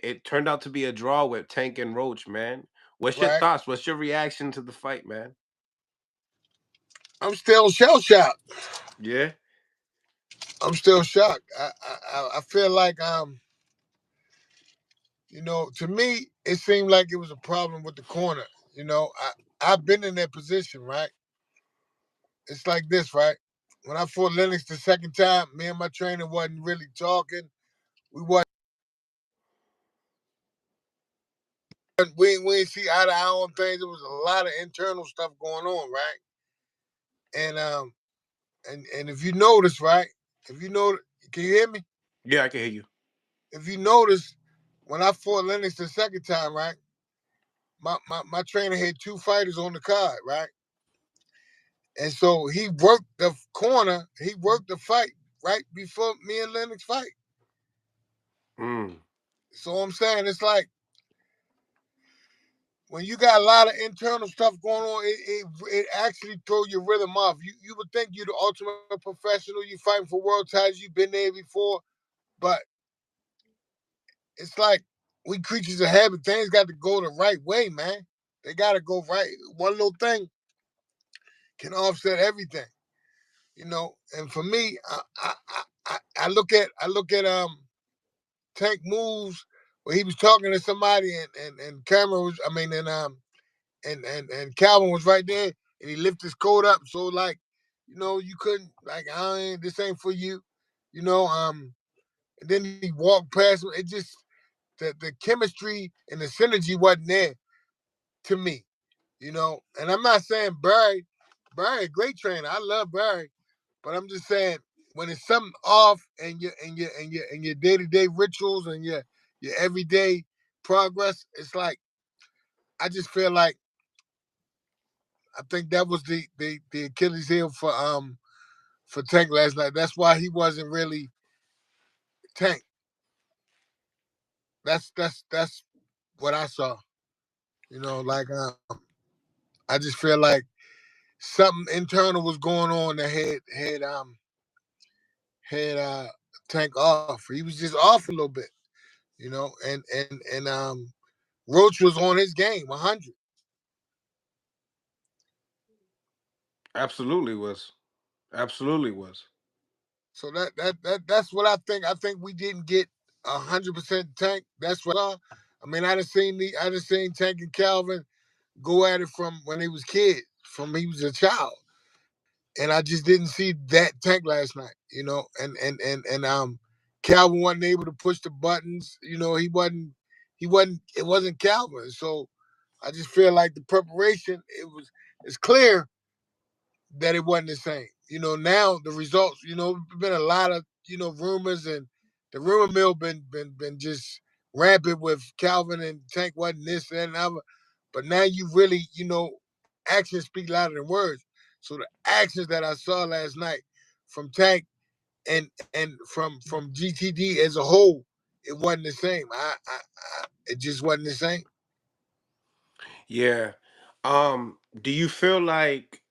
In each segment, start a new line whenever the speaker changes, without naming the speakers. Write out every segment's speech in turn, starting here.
it turned out to be a draw with Tank and Roach, man. What's your
right?
thoughts? What's your reaction to the fight, man?
I'm still shell shocked.
Yeah.
I'm still shocked. I feel like to me it seemed like it was a problem with the corner. I've been in that position, right? It's like this, right? When I fought Lennox the second time, me and my trainer wasn't really talking. We wasn't we ain't see eye to eye on things. There was a lot of internal stuff going on, right? And if you notice, right? If you know, can you hear me?
Yeah, I can hear you.
If you notice, when I fought Lennox the second time, right? My trainer had two fighters on the card, right? And so he worked the corner, he worked the fight right before me and Lennox fight.
Mm.
So I'm saying it's like when you got a lot of internal stuff going on, it actually throw your rhythm off. You would think you're the ultimate professional, you fighting for world titles, you've been there before, but it's like we creatures of habit. Things got to go the right way, man. They got to go right. One little thing can offset everything, And for me, I look at Tank moves where he was talking to somebody and Cameron was, I mean, and Calvin was right there and he lifted his coat up. So like, you couldn't like, this ain't for you, and then he walked past him. It just the chemistry and the synergy wasn't there to me, And I'm not saying Barry, a great trainer. I love Barry, but I'm just saying when it's something off and your day-to-day rituals and your everyday progress, it's like I just feel like I think that was the Achilles heel for Tank last night. That's why he wasn't really Tank. That's what I saw. Like I just feel like something internal was going on that had Tank off. He was just off a little bit, and Roach was on his game 100.
Absolutely was. Absolutely was.
So that's what I think. I think we didn't get 100% Tank. That's what I saw. I mean, I just seen Tank and Calvin go at it from when they was kids, from he was a child, and I just didn't see that Tank last night. Calvin wasn't able to push the buttons. He wasn't. It wasn't Calvin. So I just feel like the preparation. It's clear that it wasn't the same. Now the results, been a lot of, rumors and the rumor mill been just rampant with Calvin and Tank wasn't this and other. But now you really, actions speak louder than words. So the actions that I saw last night from Tank and from GTD as a whole, it wasn't the same. It just wasn't the same.
Yeah. Do you feel like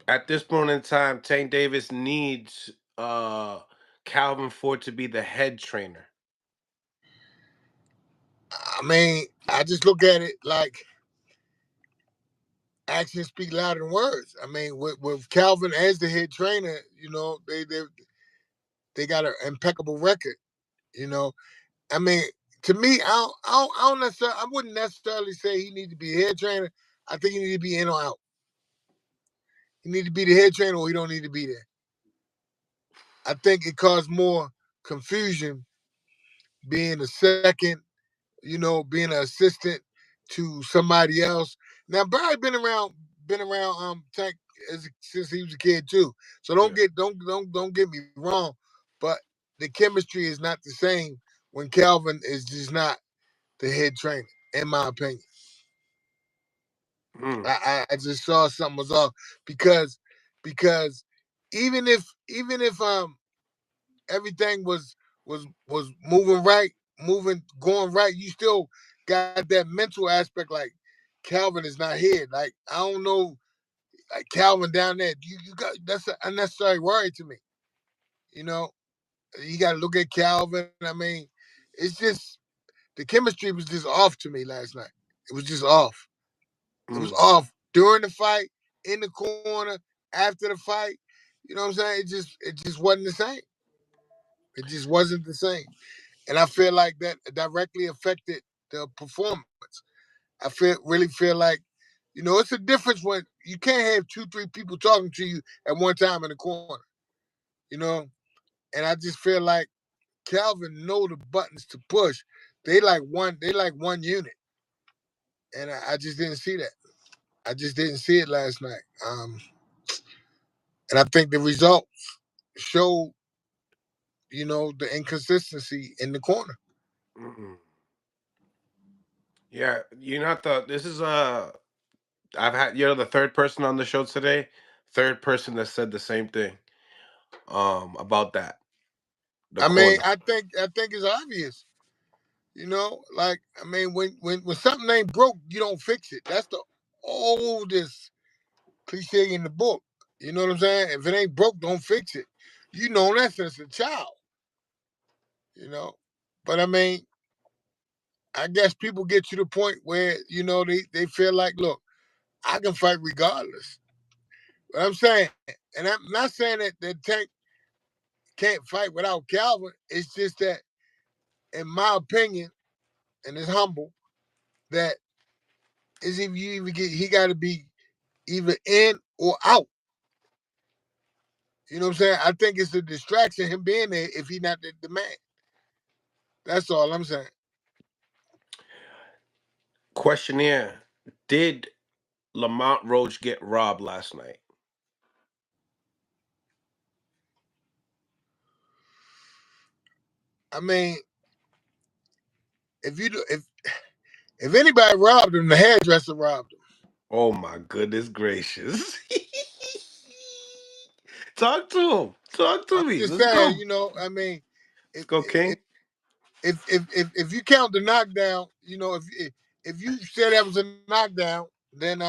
at this point in time Tank Davis needs Calvin Ford to be the head trainer?
I mean, I just look at it like actions speak louder than words. I mean, with Calvin as the head trainer, they got an impeccable record. You know, I mean, to me, I don't necessarily, I wouldn't necessarily say he need to be a head trainer. I think he need to be in or out. He need to be the head trainer, or he don't need to be there. I think it caused more confusion being a second, being an assistant to somebody else. Now Barry been around Tank since he was a kid too. So
Yeah.
don't get me wrong, but the chemistry is not the same when Calvin is just not the head trainer, in my opinion.
Mm.
I just saw something was off because because even if everything was moving right, going right, you still got that mental aspect like Calvin is not here. Like I don't know, like Calvin down there. You got that's an unnecessary worry to me. You know, you got to look at Calvin. I mean, it's just. the chemistry was just off to me last night. It was just off. It was
Mm,
off during the fight, in the corner, after the fight. You know what I'm saying? It just wasn't the same. It just wasn't the same. And I feel like that directly affected the performance. Really feel like, it's a difference when you can't have two, three people talking to you at one time in the corner. You know, and I just feel like Calvin know the buttons to push. They like one. They like one unit, and I just didn't see that. I just didn't see it last night. And I think the results show, the inconsistency in the corner.
mm-mm. Yeah, you're not the. This is I've had the third person on the show today, third person that said the same thing. About that the
I mean,
corner.
I think it's obvious. Like I mean, when something ain't broke, you don't fix it. That's the oldest cliche in the book. You know what I'm saying? If it ain't broke, don't fix it. You know that since a child. You know, but I mean, I guess people get to the point where they feel like, look, I can fight regardless. But I'm saying, and I'm not saying that Tank can't fight without Calvin. It's just that, in my opinion, and it's humble, that is if you even get, he got to be either in or out. You know what I'm saying? I think it's a distraction him being there if he not the man. That's all I'm saying.
Questionnaire: did Lamont Roach get robbed last night?
I mean, if you do, if anybody robbed him, the hairdresser robbed him.
Oh my goodness gracious! Talk to him. Talk to
I'm
me.
just
Let's
saying,
go.
I mean,
Let's
if
go,
if
King.
if you count the knockdown, if you said that was a knockdown, then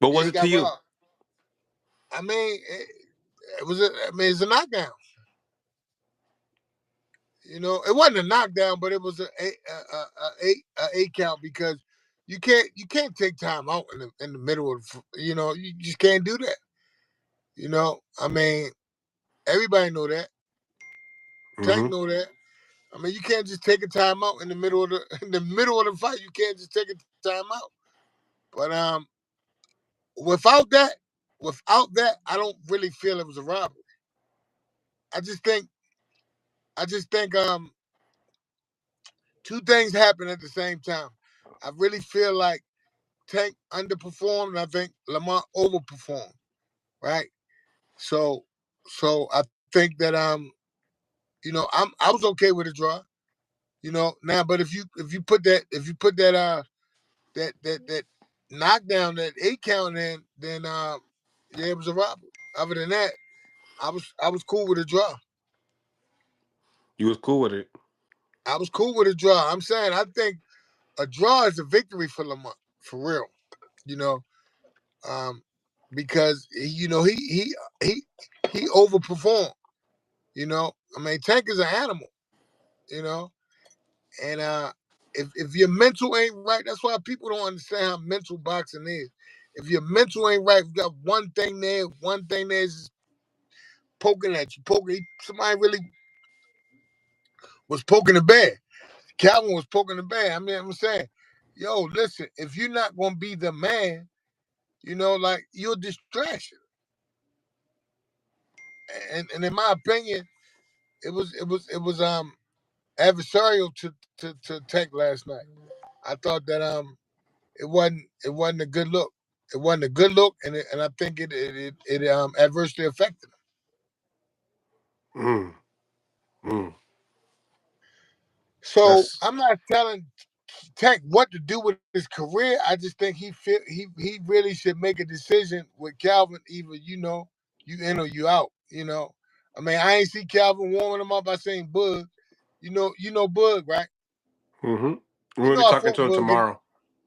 But
yeah, he
was it
got
to you?
robbed. I mean, it was I mean, it's a knockdown. It wasn't a knockdown, but it was a eight count because you can't take time out in the middle of you just can't do that. I mean, everybody know that. Tank
Mm-hmm.
know that. I mean, you can't just take a timeout in the middle of the in the middle of the fight. You can't just take a timeout. But without that, I don't really feel it was a robbery. I just think I just think two things happen at the same time. I really feel like Tank underperformed, and I think Lamont overperformed. Right. So I think that I was okay with a draw. Now, but if you put that that knockdown, that eight count in, then yeah, it was a robbery. Other than that, I was cool with a draw.
You was cool with it.
I was cool with a draw. I'm saying I think a draw is a victory for Lamont, for real. You know, um, because he he overperformed. I mean, Tank is an animal. You know, and if your mental ain't right, that's why people don't understand how mental boxing is. If your mental ain't right, you got one thing there is poking at you, poking. Somebody really was poking the bear. Calvin was poking the bear. I mean, I'm saying, yo, listen, if you're not gonna be the man, like you're a distraction. And in my opinion, it was adversarial to Tech last night. I thought that it wasn't a good look. It wasn't a good look, and I think it adversely affected him.
Mm, mm.
So
That's.
I'm not telling Tank what to do with his career. I just think he really should make a decision with Calvin. Either you in or you out. I mean, I ain't see Calvin warming him up by saying Bug. You know Bug, right?
Mm-hmm. We're
You
gonna
know
be
I
talking
fought
to him
Bug, didn't
tomorrow.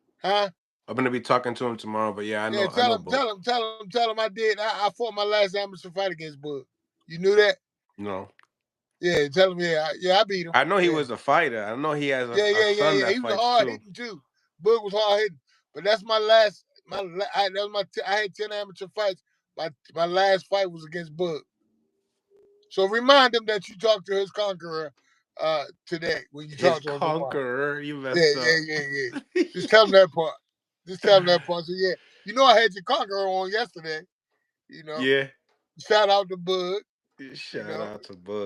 you? Huh?
I'm gonna be talking to him tomorrow. But yeah, I
Yeah,
know. I know,
tell him,
Book.
tell him, tell him, tell him I did. I fought my last amateur fight against Bug. You knew that?
No.
Yeah, tell him. Yeah, I beat him.
I know he
Yeah,
was a fighter. I know he has a son
yeah.
that
He was
fights
hard
too.
hitting too. Boog was hard hitting, but that's my last. That was I had 10 amateur fights. My last fight was against Boog. So remind him that you talked to his conqueror today when you
His
talk to him tomorrow.
conqueror, you
Yeah,
messed up.
yeah. Just tell him that part. Just tell him that part. So yeah, I had your conqueror on yesterday. You know,
Yeah.
shout out to Bud. You
Shout
know,
out to Bug.